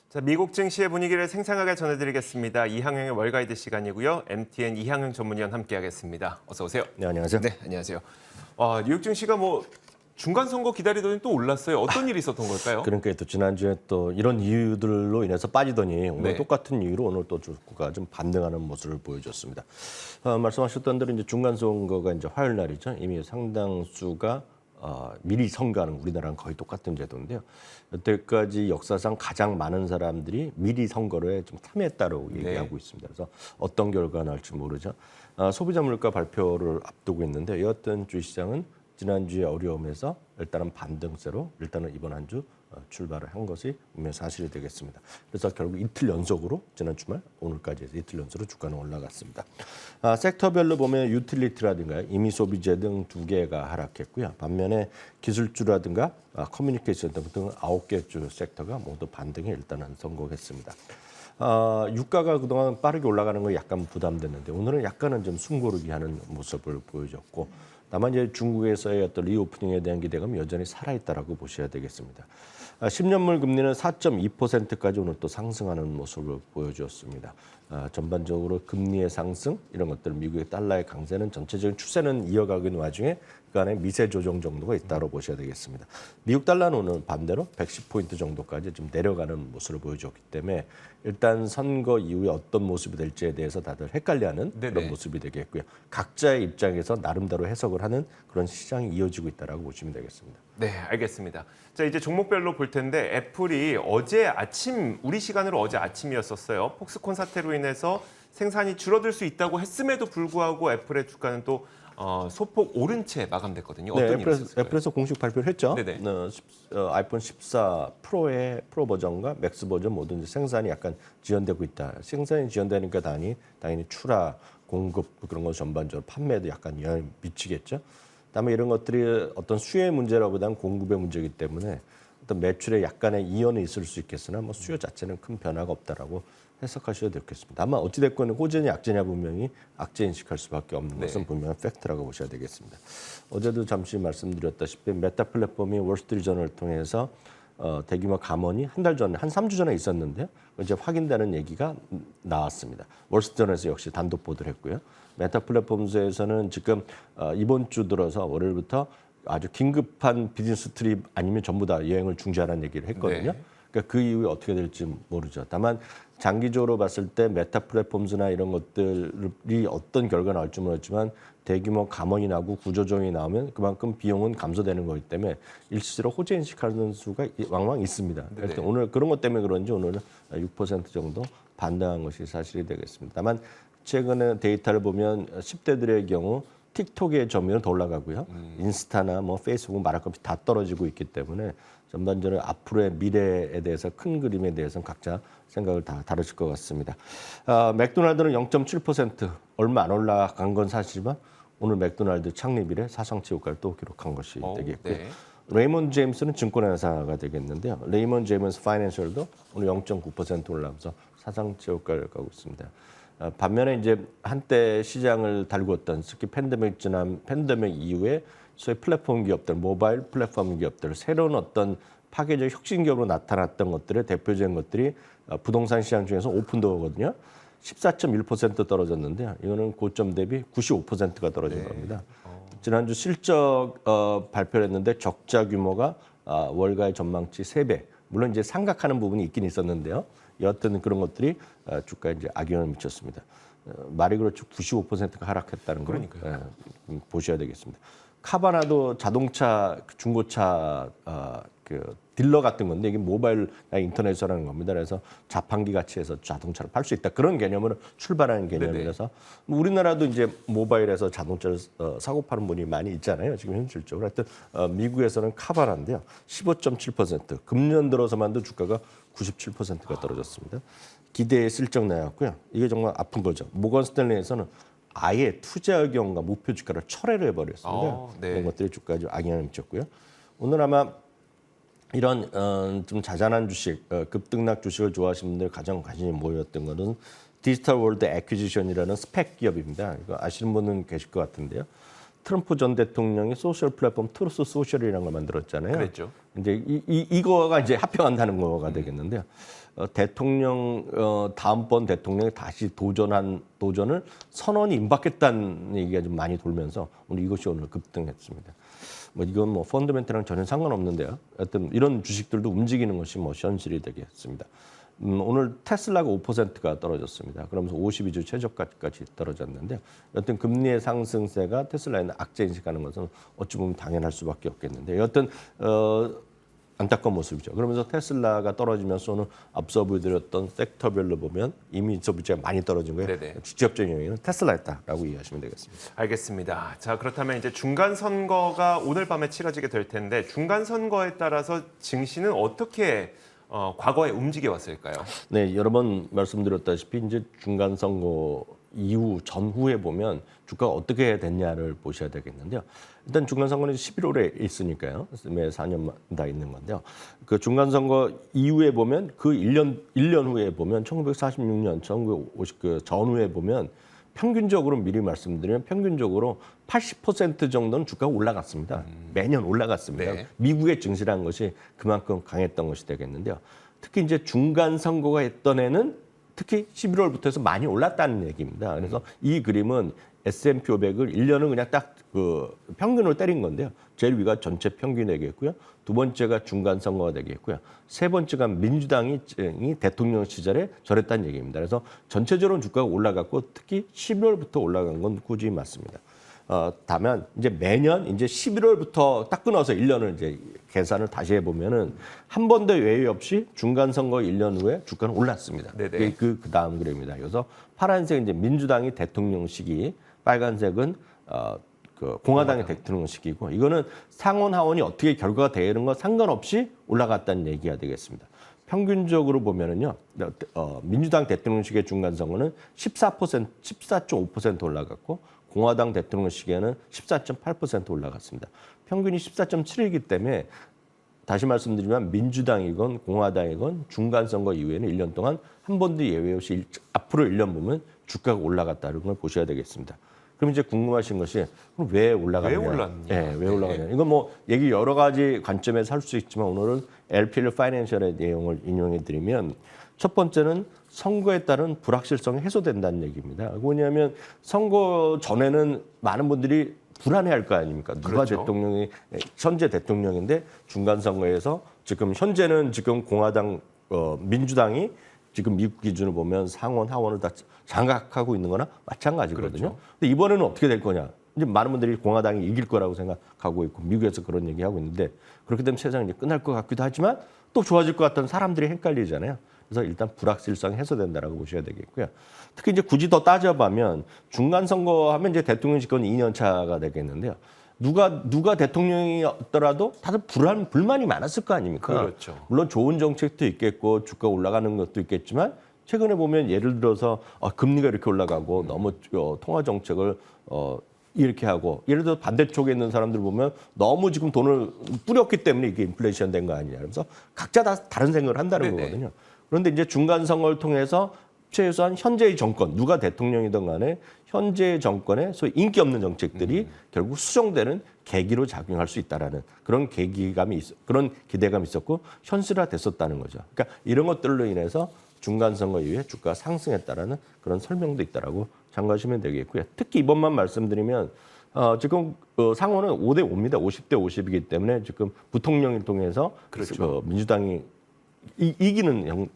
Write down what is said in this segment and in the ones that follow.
자, 미국 증시의 분위기를 생생하게 전해드리겠습니다. 이항영의 월가이드 시간이고요. MTN 이항영 전문위원 함께하겠습니다. 어서 오세요. 네, 안녕하세요. 네, 안녕하세요. 뉴욕 증시가 중간 선거 기다리더니 또 올랐어요. 어떤 일이 있었던 걸까요? 그러니까 또 지난주에 또 이런 이유들로 인해서 빠지더니 오늘 네. 똑같은 이유로 오늘 또 주가가 좀 반등하는 모습을 보여줬습니다. 말씀하셨던 대로 이제 중간 선거가 이제 화요일 날이죠. 이미 상당수가 미리 선거하는 우리나라랑 거의 똑같은 제도인데요. 여태까지 역사상 가장 많은 사람들이 미리 선거를 좀 참여했다고 얘기하고 있습니다. 그래서 어떤 결과가 나올지 모르죠. 소비자 물가 발표를 앞두고 있는데 여하튼 주시장은 지난주에 어려움에서 일단은 반등세로 일단은 이번 한 주 출발을 한 것이 분명 사실이 되겠습니다. 그래서 결국 이틀 연속으로 지난 주말 오늘까지 해서 이틀 연속으로 주가는 올라갔습니다. 섹터별로 보면 유틸리티라든가 임의소비재 등 2개가 하락했고요. 반면에 기술주라든가 커뮤니케이션 등 9개 주 섹터가 모두 반등에 일단은 성공했습니다. 유가가 그동안 빠르게 올라가는 거 약간 부담됐는데 오늘은 약간은 좀 숨고르기 하는 모습을 보여줬고 다만 이제 중국에서의 어떤 리오프닝에 대한 기대감이 여전히 살아있다라고 보셔야 되겠습니다. 10년물 금리는 4.2%까지 오늘 또 상승하는 모습을 보여주었습니다. 전반적으로 금리의 상승 이런 것들 미국의 달러의 강세는 전체적인 추세는 이어가고 있는 와중에 그 안에 미세 조정 정도가 있다고 보셔야 되겠습니다. 미국 달러는 오늘 반대로 110포인트 정도까지 좀 내려가는 모습을 보여줬기 때문에 일단 선거 이후에 어떤 모습이 될지에 대해서 다들 헷갈려하는 그런 모습이 되겠고요. 각자의 입장에서 나름대로 해석을 하는 그런 시장이 이어지고 있다고 보시면 되겠습니다. 네, 알겠습니다. 자, 이제 종목별로 볼 텐데 애플이 어제 아침, 우리 시간으로 어제 아침이었었어요. 폭스콘 사태로 인해서 생산이 줄어들 수 있다고 했음에도 불구하고 애플의 주가는 또 소폭 오른 채 마감됐거든요. 어떤 일이 있었을까요? 애플에서 공식 발표를 했죠. 네네. 아이폰 14 프로의 프로 버전과 맥스 버전 모두 이제 생산이 약간 지연되고 있다. 생산이 지연되니까 당연히 출하, 공급 그런 거 전반적으로 판매에도 약간 영향을 미치겠죠. 다음에 이런 것들이 어떤 수요의 문제라보다는 공급의 문제이기 때문에 어떤 매출에 약간의 이연이 있을 수 있겠으나 수요 자체는 큰 변화가 없다라고 해석하셔도 되겠습니다. 아마 어찌됐건 호재냐 약재냐 분명히 악재 인식할 수밖에 없는 것은 분명한 팩트라고 보셔야 되겠습니다. 어제도 잠시 말씀드렸다시피 메타 플랫폼이 월스트리트저널을 통해서 대규모 감원이 한 달 전에, 한 3주 전에 있었는데요. 이제 확인되는 얘기가 나왔습니다. 월스트리트저널에서 역시 단독 보도를 했고요. 메타 플랫폼스에서는 지금 이번 주 들어서 월요일부터 아주 긴급한 비즈니스 트립 아니면 전부 다 여행을 중지하라는 얘기를 했거든요. 그러니까 그 이후에 어떻게 될지 모르죠. 다만 장기적으로 봤을 때 메타 플랫폼스나 이런 것들이 어떤 결과가 나올지 모르지만 대규모 감원이 나고 구조조정이 나오면 그만큼 비용은 감소되는 거기 때문에 일시적으로 호재 인식하는 수가 왕왕 있습니다. 그래서 오늘 그런 것 때문에 그런지 오늘은 6% 정도 반등한 것이 사실이 되겠습니다. 다만 최근에 데이터를 보면 10대들의 경우 틱톡의 점유율은 더 올라가고요. 인스타나 페이스북 말할 것 없이 다 떨어지고 있기 때문에 전반적으로 앞으로의 미래에 대해서 큰 그림에 대해서는 각자 생각을 다 다르실 것 같습니다. 맥도날드는 0.7% 얼마 안 올라간 건 사실이지만 오늘 맥도날드 창립 이래 사상치 효과를 또 기록한 것이 되겠고요. 레이먼드 제임스는 증권회사가 되겠는데요. 레이먼드 제임스 파이낸셜도 오늘 0.9% 올라가면서 사상치 효과를 가고 있습니다. 반면에 이제 한때 시장을 달구었던 특히 팬데믹 이후에 소위 플랫폼 기업들, 모바일 플랫폼 기업들, 새로운 어떤 파괴적 혁신 기업으로 나타났던 것들의 대표적인 것들이 부동산 시장 중에서 오픈도어거든요. 14.1% 떨어졌는데요. 이거는 고점 대비 95%가 떨어진 겁니다. 지난주 실적 발표를 했는데 적자 규모가 월가의 전망치 3배. 물론 이제 상각하는 부분이 있긴 있었는데요. 여하튼 그런 것들이 주가에 이제 악영향을 미쳤습니다. 말이 그렇죠. 95%가 하락했다는 걸 보셔야 되겠습니다. 카바나도 자동차 중고차 딜러 같은 건데 이게 모바일 인터넷으로 하는 겁니다. 그래서 자판기 같이 해서 자동차를 팔 수 있다. 그런 개념으로 출발하는 개념이라서 우리나라도 이제 모바일에서 자동차를 사고 파는 분이 많이 있잖아요. 지금 현실적으로. 하여튼 미국에서는 카바나인데요. 15.7%. 금년 들어서만도 주가가 97%가 떨어졌습니다. 기대에 실적 나왔고요. 이게 정말 아픈 거죠. 모건 스탠리에서는 아예 투자 경과 목표 주가를 철회를 해버렸습니다. 그런 것들이 주가에 좀 악영향을 미쳤고요. 오늘 아마 이런 좀 자잘한 주식, 급등락 주식을 좋아하시는 분들 가장 관심이 모였던 것은 디지털 월드 애퀴지션이라는 스펙 기업입니다. 이거 아시는 분은 계실 것 같은데요. 트럼프 전 대통령이 소셜 플랫폼 트루스 소셜이라는 걸 만들었잖아요. 그랬죠. 이제 이거가 이제 합병한다는 거가 되겠는데요. 다음번 대통령이 다시 도전을 선언이 임박했다는 얘기가 좀 많이 돌면서 이것이 오늘 급등했습니다. 이건 펀더멘탈랑 전혀 상관없는데요. 하여튼 이런 주식들도 움직이는 것이 현실이 되겠습니다. 오늘 테슬라가 5%가 떨어졌습니다. 그러면서 52주 최저가까지 떨어졌는데 여튼 금리의 상승세가 테슬라에는 악재 인식하는 것은 어찌 보면 당연할 수밖에 없겠는데 여튼 안타까운 모습이죠. 그러면서 테슬라가 떨어지면서 오늘 앞서 보여드렸던 섹터별로 보면 이미 소비자가 많이 떨어진 거예요. 네네. 직접적인 영향은 테슬라였다라고 이해하시면 되겠습니다. 알겠습니다. 자, 그렇다면 이제 중간 선거가 오늘 밤에 치러지게 될 텐데 중간 선거에 따라서 증시는 어떻게 과거에 움직여 왔을까요? 네, 여러 번 말씀드렸다시피 이제 중간 선거 이후 전후에 보면 주가가 어떻게 됐냐를 보셔야 되겠는데요. 일단 중간 선거는 11월에 있으니까요. 매 4년 다 있는 건데요. 그 중간 선거 이후에 보면 그 1년 후에 보면 1946년 1950 그 전후에 보면 평균적으로 미리 말씀드리면 평균적으로 80% 정도는 주가가 올라갔습니다. 매년 올라갔습니다. 네. 미국의 증시라는 것이 그만큼 강했던 것이 되겠는데요. 특히 이제 중간 선거가 있던 해는 특히 11월부터 해서 많이 올랐다는 얘기입니다. 그래서 이 그림은 S&P 500을 1년은 그냥 딱 그 평균으로 때린 건데요. 제일 위가 전체 평균이 되겠고요. 두 번째가 중간 선거가 되겠고요. 세 번째가 민주당이 대통령 시절에 저랬다는 얘기입니다. 그래서 전체적으로 주가가 올라갔고 특히 12월부터 올라간 건 꾸준히 맞습니다. 다만 이제 매년 이제 11월부터 딱 끊어서 1년을 이제 계산을 다시 해보면은 한 번도 예외 없이 중간 선거 1년 후에 주가는 올랐습니다. 네네. 그 다음 그림입니다. 그래서 파란색 이제 민주당이 대통령 시기, 빨간색은 그 공화당의 대통령 시기고 이거는 상원 하원이 어떻게 결과가 되는 거 상관없이 올라갔다는 얘기가 되겠습니다. 평균적으로 보면은요, 민주당 대통령 시기의 중간 선거는 14.5% 올라갔고 공화당 대통령 시기에는 14.8% 올라갔습니다. 평균이 14.7이기 때문에 다시 말씀드리면 민주당이건 공화당이건 중간 선거 이후에는 1년 동안 한 번도 예외 없이 앞으로 1년 보면 주가가 올라갔다는 걸 보셔야 되겠습니다. 그럼 이제 궁금하신 것이 그럼 왜 올라갔냐? 왜 올랐냐? 네, 왜 올라갔냐? 이건 얘기 여러 가지 관점에서 할 수 있지만 오늘은 LPL 파이낸셜의 내용을 인용해 드리면 첫 번째는 선거에 따른 불확실성이 해소된다는 얘기입니다. 뭐냐면 선거 전에는 많은 분들이 불안해할 거 아닙니까? 누가 그렇죠. 대통령이 현재 대통령인데 중간 선거에서 현재는 공화당 민주당이 지금 미국 기준으로 보면 상원 하원을 다 장악하고 있는 거나 마찬가지거든요. 그렇죠. 근데 이번에는 어떻게 될 거냐? 이제 많은 분들이 공화당이 이길 거라고 생각하고 있고 미국에서 그런 얘기하고 있는데 그렇게 되면 세상이 이제 끝날 것 같기도 하지만 또 좋아질 것 같다는 사람들이 헷갈리잖아요. 그래서 일단 불확실성이 해소된다라고 보셔야 되겠고요. 특히 이제 굳이 더 따져보면 중간 선거하면 이제 대통령 집권 2년 차가 되겠는데요. 누가 대통령이었더라도 다들 불만이 많았을 거 아닙니까? 그렇죠. 물론 좋은 정책도 있겠고 주가 올라가는 것도 있겠지만 최근에 보면 예를 들어서 금리가 이렇게 올라가고 너무 통화 정책을 이렇게 하고 예를 들어 반대쪽에 있는 사람들 보면 너무 지금 돈을 뿌렸기 때문에 이게 인플레이션 된 거 아니냐. 그래서 각자 다 다른 생각을 한다는 네네. 거거든요. 그런데 이제 중간 선거를 통해서 최소한 현재의 정권, 누가 대통령이든 간에 현재의 정권의 소위 인기 없는 정책들이 결국 수정되는 계기로 작용할 수 있다라는 그런 그런 기대감이 있었고 현실화됐었다는 거죠. 그러니까 이런 것들로 인해서 중간 선거 이후에 주가가 상승했다라는 그런 설명도 있다라고 참고하시면 되겠고요. 특히 이번만 말씀드리면 지금 상원은 5대 5입니다. 50대 50이기 때문에 지금 부통령을 통해서 그렇죠. 민주당이 이기는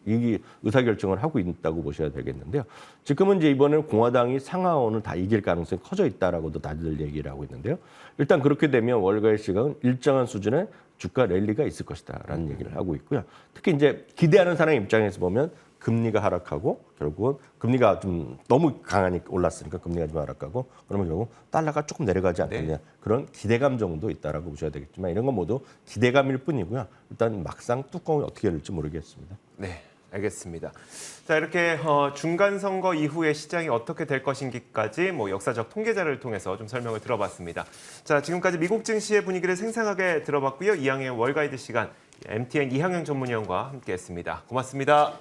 의사결정을 하고 있다고 보셔야 되겠는데요. 지금은 이제 이번에는 공화당이 상하원을 다 이길 가능성이 커져 있다라고도 다들 얘기를 하고 있는데요. 일단 그렇게 되면 월가의 시각은 일정한 수준의 주가 랠리가 있을 것이다라는 얘기를 하고 있고요. 특히 이제 기대하는 사람 입장에서 보면 금리가 하락하고 결국은 금리가 좀 너무 강하니까 올랐으니까 금리가 좀 하락하고 그러면 결국 달러가 조금 내려가지 않겠냐 네. 그런 기대감 정도 있다라고 보셔야 되겠지만 이런 건 모두 기대감일 뿐이고요. 일단 막상 뚜껑이 어떻게 열릴지 모르겠습니다. 네, 알겠습니다. 자, 이렇게 중간 선거 이후에 시장이 어떻게 될 것인지까지 역사적 통계자를 통해서 좀 설명을 들어봤습니다. 자, 지금까지 미국 증시의 분위기를 생생하게 들어봤고요. 이항의 월가이드 시간 MTN 이항영 전문위원과 함께했습니다. 고맙습니다.